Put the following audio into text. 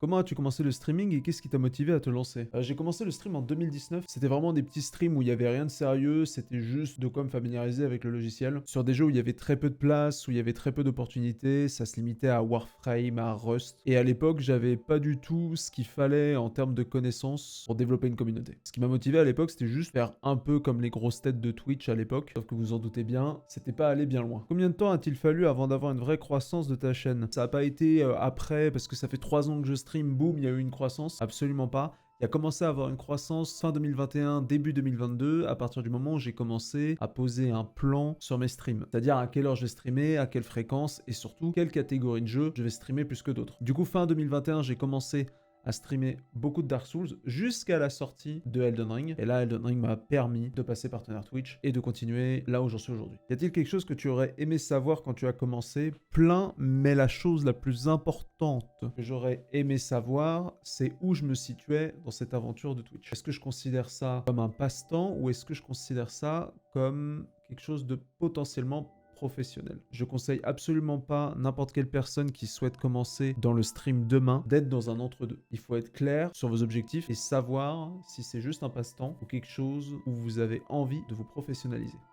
Comment as-tu commencé le streaming et qu'est-ce qui t'a motivé à te lancer? J'ai commencé le stream en 2019. C'était vraiment des petits streams où il y avait rien de sérieux, c'était juste de quoi me familiariser avec le logiciel. Sur des jeux où il y avait très peu de place, où il y avait très peu d'opportunités, ça se limitait à Warframe, à Rust. Et à l'époque, j'avais pas du tout ce qu'il fallait en termes de connaissances pour développer une communauté. Ce qui m'a motivé à l'époque, c'était juste faire un peu comme les grosses têtes de Twitch à l'époque. Sauf que vous en doutez bien, c'était pas aller bien loin. Combien de temps a-t-il fallu avant d'avoir une vraie croissance de ta chaîne? Ça a pas été après, parce que ça fait 3 ans que je stream, boum, il y a eu une croissance. Absolument pas. Il a commencé à avoir une croissance fin 2021, début 2022, à partir du moment où j'ai commencé à poser un plan sur mes streams. C'est-à-dire à quelle heure je vais streamer, à quelle fréquence, et surtout, quelle catégorie de jeu je vais streamer plus que d'autres. Du coup, fin 2021, j'ai commencé à streamer beaucoup de Dark Souls jusqu'à la sortie de Elden Ring. Et là, Elden Ring m'a permis de passer partenaire Twitch et de continuer là où j'en suis aujourd'hui. Y a-t-il quelque chose que tu aurais aimé savoir quand tu as commencé? Plein, mais la chose la plus importante que j'aurais aimé savoir, c'est où je me situais dans cette aventure de Twitch. Est-ce que je considère ça comme un passe-temps ou est-ce que je considère ça comme quelque chose de potentiellement professionnel? Je conseille absolument pas n'importe quelle personne qui souhaite commencer dans le stream demain d'être dans un entre-deux. Il faut être clair sur vos objectifs et savoir si c'est juste un passe-temps ou quelque chose où vous avez envie de vous professionnaliser.